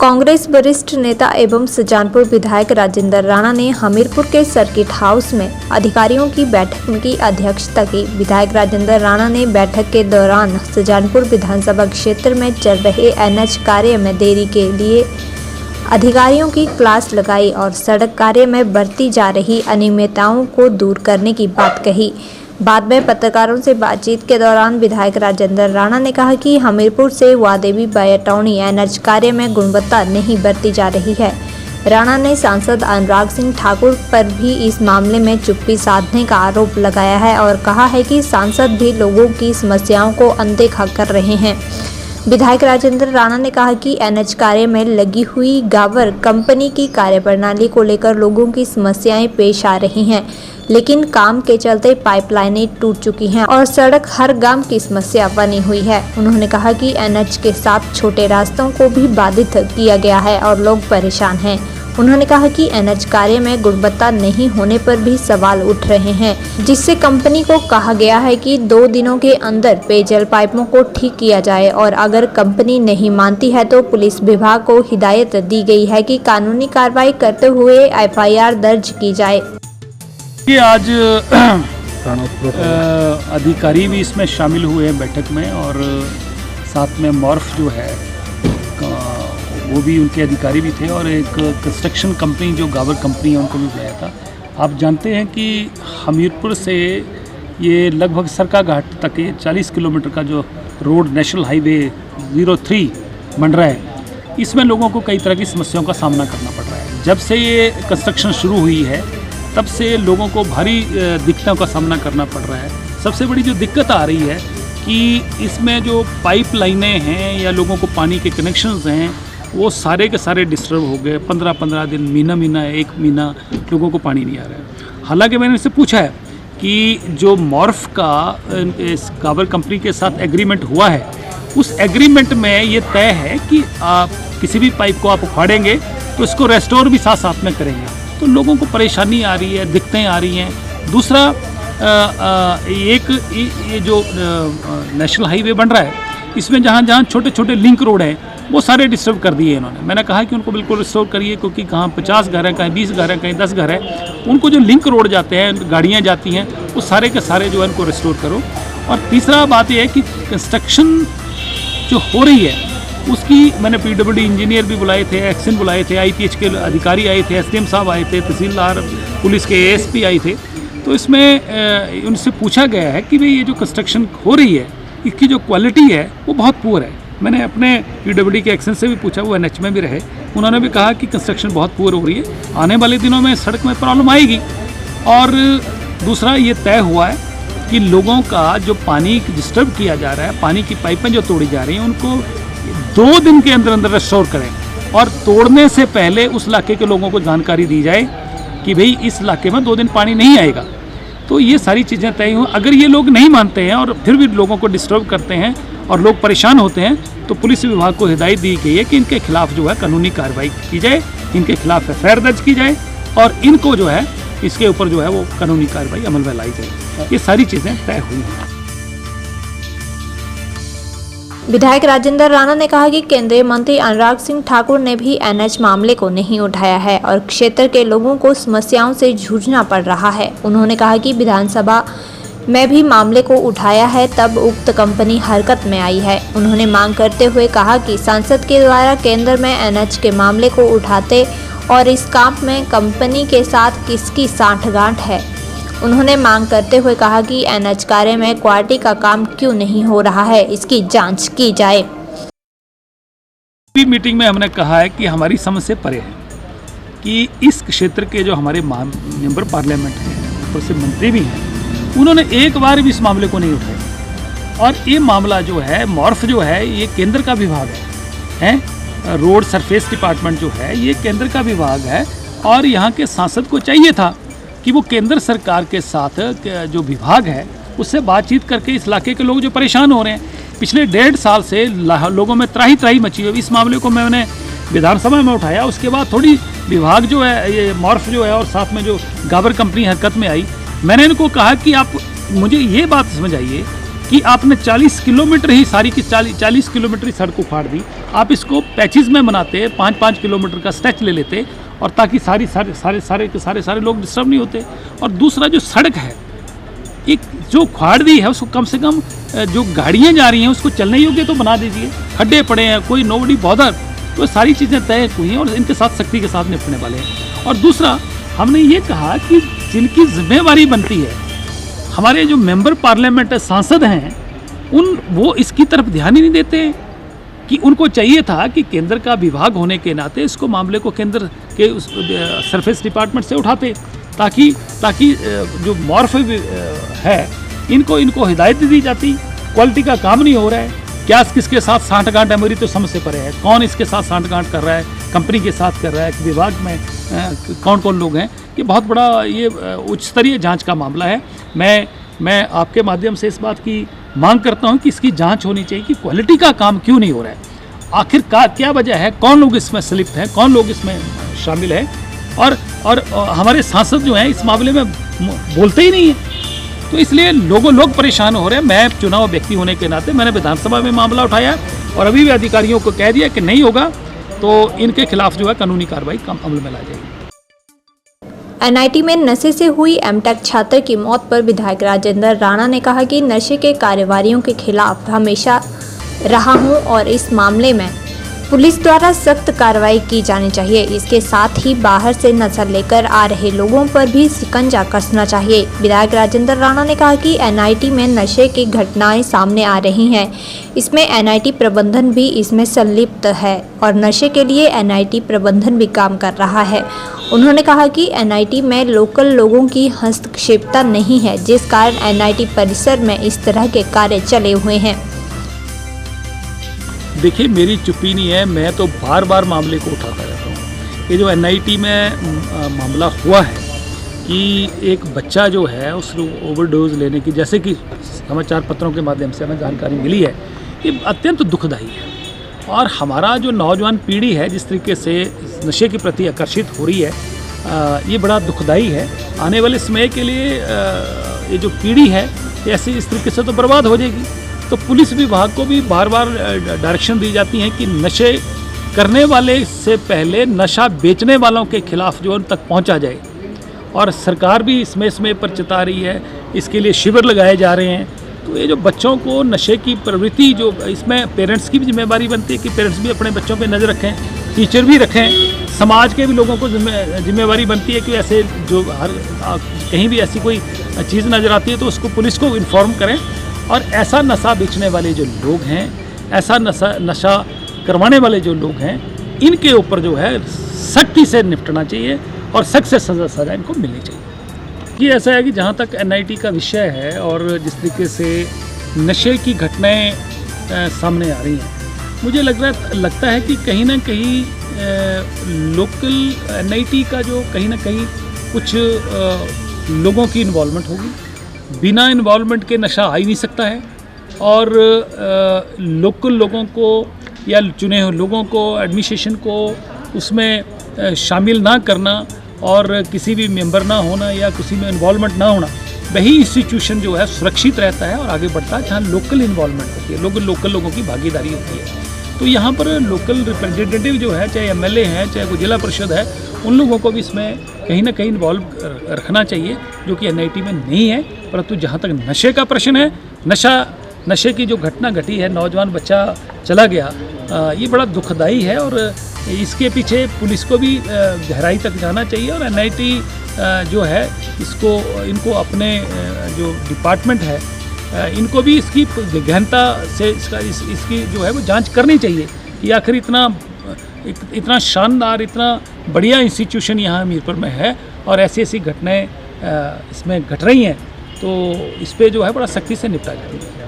कांग्रेस वरिष्ठ नेता एवं सुजानपुर विधायक राजेंद्र राणा ने हमीरपुर के सर्किट हाउस में अधिकारियों की बैठक की अध्यक्षता की। विधायक राजेंद्र राणा ने बैठक के दौरान सुजानपुर विधानसभा क्षेत्र में चल रहे एनएच कार्य में देरी के लिए अधिकारियों की क्लास लगाई और सड़क कार्य में बरती जा रही अनियमितताओं को दूर करने की बात कही। बाद में पत्रकारों से बातचीत के दौरान विधायक राजेंद्र राणा ने कहा कि हमीरपुर से वादेवी बायटौनी एनएच कार्य में गुणवत्ता नहीं बरती जा रही है। राणा ने सांसद अनुराग सिंह ठाकुर पर भी इस मामले में चुप्पी साधने का आरोप लगाया है और कहा है कि सांसद भी लोगों की समस्याओं को अनदेखा कर रहे हैं। विधायक राजेंद्र राणा ने कहा कि एनएच कार्य में लगी हुई गावर कंपनी की कार्यप्रणाली को लेकर लोगों की समस्याएं पेश आ रही हैं, लेकिन काम के चलते पाइपलाइनें टूट चुकी हैं और सड़क हर गांव की समस्या बनी हुई है। उन्होंने कहा कि एनएच के साथ छोटे रास्तों को भी बाधित किया गया है और लोग परेशान हैं। उन्होंने कहा कि एनएच कार्य में गुणवत्ता नहीं होने पर भी सवाल उठ रहे हैं, जिससे कंपनी को कहा गया है कि 2 दिनों के अंदर पेयजल पाइपों को ठीक किया जाए और अगर कंपनी नहीं मानती है तो पुलिस विभाग को हिदायत दी गई है कि कानूनी कार्रवाई करते हुए एफआईआर दर्ज की जाए। ये आज अधिकारी भी इसमें शामिल हुए हैं बैठक में और साथ में मॉर्फ जो है वो भी उनके अधिकारी भी थे और एक कंस्ट्रक्शन कंपनी जो गावर कंपनी है उनको भी बुलाया था। आप जानते हैं कि हमीरपुर से ये लगभग सरका घाट तक ये 40 किलोमीटर का जो रोड नेशनल हाईवे 03 बन रहा है, इसमें लोगों को कई तरह की समस्याओं का सामना करना पड़ रहा है। जब से ये कंस्ट्रक्शन शुरू हुई है तब से लोगों को भारी दिक्कतों का सामना करना पड़ रहा है। सबसे बड़ी जो दिक्कत आ रही है कि इसमें जो पाइप लाइनें हैं या लोगों को पानी के कनेक्शंस हैं वो सारे के सारे डिस्टर्ब हो गए। 15-15 दिन, महीना 1 महीना लोगों को पानी नहीं आ रहा है। हालांकि मैंने इससे पूछा है कि जो मॉर्फ का इस गावर कंपनी के साथ एग्रीमेंट हुआ है, उस एग्रीमेंट में ये तय है कि आप किसी भी पाइप को आप उखाड़ेंगे तो इसको रेस्टोर भी साथ साथ में करेंगे। तो लोगों को परेशानी आ रही है, दिक्कतें आ रही हैं। दूसरा ये जो नेशनल हाईवे बन रहा है, इसमें जहाँ जहाँ छोटे छोटे लिंक रोड हैं वो सारे डिस्टर्ब कर दिए इन्होंने। मैंने कहा कि उनको बिल्कुल रिस्टोर करिए, क्योंकि कहाँ 50 घर हैं, कहीं 20 घर हैं, कहीं 10 घर हैं, उनको जो लिंक रोड जाते हैं, गाड़ियाँ जाती हैं, वो सारे के सारे जो है इनको रिस्टोर करो। और तीसरा बात यह है कि कंस्ट्रक्शन जो हो रही है उसकी मैंने PWD इंजीनियर भी बुलाए थे, एक्सन बुलाए थे, IPH के अधिकारी आए थे, SDM साहब आए थे, तहसीलदार, पुलिस के ASP आए थे। तो इसमें उनसे पूछा गया है कि भाई ये जो कंस्ट्रक्शन हो रही है इसकी जो क्वालिटी है वो बहुत पुअर है। मैंने अपने PWD के एक्शन से भी पूछा, वो NH में भी रहे, उन्होंने भी कहा कि कंस्ट्रक्शन बहुत पुअर हो रही है, आने वाले दिनों में सड़क में प्रॉब्लम आएगी। और दूसरा ये तय हुआ है कि लोगों का जो पानी डिस्टर्ब किया जा रहा है, पानी की पाइपें जो तोड़ी जा रही हैं, उनको 2 दिन के अंदर अंदर रेस्टोर करें और तोड़ने से पहले उस इलाके के लोगों को जानकारी दी जाए कि भाई इस इलाके में 2 दिन पानी नहीं आएगा। तो ये सारी चीज़ें तय हुई। अगर ये लोग नहीं मानते हैं और फिर भी लोगों को डिस्टर्ब करते हैं और लोग परेशान होते हैं तो पुलिस विभाग को हिदायत दी गई है कि इनके खिलाफ जो है कानूनी कार्रवाई की जाए, इनके खिलाफ FIR दर्ज की जाए और इनको जो है इसके ऊपर जो है वो कानूनी कार्रवाई अमल में लाई जाए। ये सारी चीज़ें तय हुई हैं। विधायक राजेंद्र राणा ने कहा कि केंद्रीय मंत्री अनुराग सिंह ठाकुर ने भी एनएच मामले को नहीं उठाया है और क्षेत्र के लोगों को समस्याओं से जूझना पड़ रहा है। उन्होंने कहा कि विधानसभा में भी मामले को उठाया है, तब उक्त कंपनी हरकत में आई है। उन्होंने मांग करते हुए कहा कि सांसद के द्वारा केंद्र में एनएच के मामले को उठाते और इस काम में कंपनी के साथ किसकी सांठगांठ है। उन्होंने मांग करते हुए कहा कि एनएच कार्य में क्वालिटी का काम क्यों नहीं हो रहा है, इसकी जांच की जाए। मीटिंग में हमने कहा है कि हमारी समझ से परे है कि इस क्षेत्र के जो हमारे मेंबर पार्लियामेंट हैं, ऊपर से मंत्री भी हैं, उन्होंने एक बार भी इस मामले को नहीं उठाया। और ये मामला जो है मॉर्फ जो है ये केंद्र का विभाग है, रोड सरफेस डिपार्टमेंट जो है ये केंद्र का विभाग है और यहाँ के सांसद को चाहिए था कि वो केंद्र सरकार के साथ जो विभाग है उससे बातचीत करके इस इलाके के लोग जो परेशान हो रहे हैं, पिछले 1.5 साल से लोगों में त्राही त्राही मची हुई। इस मामले को मैंने विधानसभा में उठाया, उसके बाद थोड़ी विभाग जो है ये मॉर्फ जो है और साथ में जो गावर कंपनी हरकत में आई, मैंने इनको कहा कि आप मुझे ये बात समझ आइए कि आपने 40 किलोमीटर ही सारी की 40 किलोमीटर ही सड़क उखाड़ दी। आप इसको पैचेज में बनाते, 5-5 किलोमीटर का स्ट्रेच ले लेते, और ताकि सारे लोग डिस्टर्ब नहीं होते। और दूसरा जो सड़क है, एक जो उखाड़ दी है उसको कम से कम जो गाड़ियाँ जा रही हैं उसको चलने योग्य तो बना दीजिए। खड्डे पड़े हैं, कोई नोबडी बॉदर, तो सारी चीज़ें तय हुई हैं और इनके साथ सख्ती के साथ निपटने वाले हैं। और दूसरा हमने ये कहा कि जिनकी जिम्मेवारी बनती है, हमारे जो मेंबर पार्लियामेंट है, सांसद हैं, वो इसकी तरफ ध्यान ही नहीं देते हैं कि उनको चाहिए था कि केंद्र का विभाग होने के नाते इसको मामले को केंद्र के उस सरफेस डिपार्टमेंट से उठाते, ताकि जो मॉर्फ है इनको हिदायत दी जाती। क्वालिटी का काम नहीं हो रहा है, क्या किसके साथ सांठगांठ है मेरी तो समझ से परे है। कौन इसके साथ सांठगांठ कर रहा है, कंपनी के साथ कर रहा है, विभाग में कौन कौन लोग हैं, ये बहुत बड़ा ये उच्च स्तरीय जांच का मामला है। मैं आपके माध्यम से इस बात की मांग करता हूं कि इसकी जांच होनी चाहिए कि क्वालिटी का काम क्यों नहीं हो रहा है, आखिरकार क्या वजह है, कौन लोग इसमें संलिप्त हैं, कौन लोग इसमें शामिल हैं। और हमारे सांसद जो हैं इस मामले में बोलते ही नहीं हैं, तो इसलिए लोग परेशान हो रहे हैं। मैं चुनाव व्यक्ति होने के नाते मैंने विधानसभा में मामला उठाया और अभी भी अधिकारियों को कह दिया कि नहीं होगा तो इनके खिलाफ जो है कानूनी कार्रवाई अमल में ला जाएगी। एनआईटी में नशे से हुई एमटेक छात्र की मौत पर विधायक राजेंद्र राणा ने कहा कि नशे के कारोबारियों के खिलाफ हमेशा रहा हूं और इस मामले में पुलिस द्वारा सख्त कार्रवाई की जानी चाहिए। इसके साथ ही बाहर से नशा लेकर आ रहे लोगों पर भी शिकंजा कसना चाहिए। विधायक राजेंद्र राणा ने कहा कि एनआईटी में नशे की घटनाएं सामने आ रही हैं, इसमें एनआईटी प्रबंधन भी इसमें संलिप्त है और नशे के लिए एनआईटी प्रबंधन भी काम कर रहा है। उन्होंने कहा कि एनआईटी में लोकल लोगों की हस्तक्षेपता नहीं है, जिस कारण एनआईटी परिसर में इस तरह के कार्य चले हुए हैं। देखिए, मेरी चुप्पी नहीं है, मैं तो बार बार मामले को उठाता रहता हूँ। ये जो एनआईटी में मामला हुआ है कि एक बच्चा जो है उसको ओवरडोज लेने की, जैसे कि समाचार पत्रों के माध्यम से हमें जानकारी मिली है, ये अत्यंत दुखदायी है। और हमारा जो नौजवान पीढ़ी है जिस तरीके से नशे के प्रति आकर्षित हो रही है, ये बड़ा दुखदायी है। आने वाले समय के लिए ये जो पीढ़ी है ऐसे इस तरीके से तो बर्बाद हो जाएगी। तो पुलिस विभाग को भी बार बार डायरेक्शन दी जाती हैं कि नशे करने वाले से पहले नशा बेचने वालों के खिलाफ जो उन तक पहुंचा जाए। और सरकार भी इसमें पर चिता रही है, इसके लिए शिविर लगाए जा रहे हैं। तो ये जो बच्चों को नशे की प्रवृत्ति, जो इसमें पेरेंट्स की भी जिम्मेदारी बनती है कि पेरेंट्स भी अपने बच्चों पे नज़र रखें, टीचर भी रखें, समाज के भी लोगों को जिम्मेदारी बनती है कि ऐसे जो कहीं भी ऐसी कोई चीज़ नज़र आती है तो उसको पुलिस को इन्फॉर्म करें। और ऐसा नशा बेचने वाले जो लोग हैं, ऐसा नशा करवाने वाले जो लोग हैं, इनके ऊपर जो है सख्ती से निपटना चाहिए और सख्त से सज़ा इनको मिलनी चाहिए। ये ऐसा है कि जहाँ तक एनआईटी का विषय है और जिस तरीके से नशे की घटनाएं सामने आ रही हैं, मुझे लगता है कि कहीं ना कहीं लोकल एनआईटी का जो कहीं ना कहीं कुछ लोगों की इन्वॉल्वमेंट होगी। बिना इन्वॉल्वमेंट के नशा आ ही नहीं सकता है। और लोकल लोगों को या चुने हुए लोगों को, एडमिनिस्ट्रेशन को उसमें शामिल ना करना और किसी भी मेंबर ना होना या किसी में इन्वॉल्वमेंट ना होना, वही इंस्टीट्यूशन जो है सुरक्षित रहता है और आगे बढ़ता है जहाँ लोकल इन्वॉल्वमेंट होती है, लोकल लोगों की भागीदारी होती है। तो यहाँ पर लोकल रिप्रेजेंटेटिव जो है, चाहे एमएलए हैं, चाहे कोई जिला परिषद है, उन लोगों को भी इसमें कहीं ना कहीं इन्वॉल्व रखना चाहिए, जो कि एनआईटी में नहीं है। परंतु जहाँ तक नशे का प्रश्न है, नशे की जो घटना घटी है, नौजवान बच्चा चला गया, ये बड़ा दुखदाई है और इसके पीछे पुलिस को भी गहराई तक जाना चाहिए। और एनआईटी जो है इनको अपने जो डिपार्टमेंट है, इनको भी इसकी गहनता से इसकी जो है वो जांच करनी चाहिए कि आखिर इतना शानदार, इतना बढ़िया इंस्टीट्यूशन यहाँ हमीरपुर में है और ऐसी घटनाएं इसमें घट रही हैं, तो इस पे जो है बड़ा सख्ती से निपटा जाए।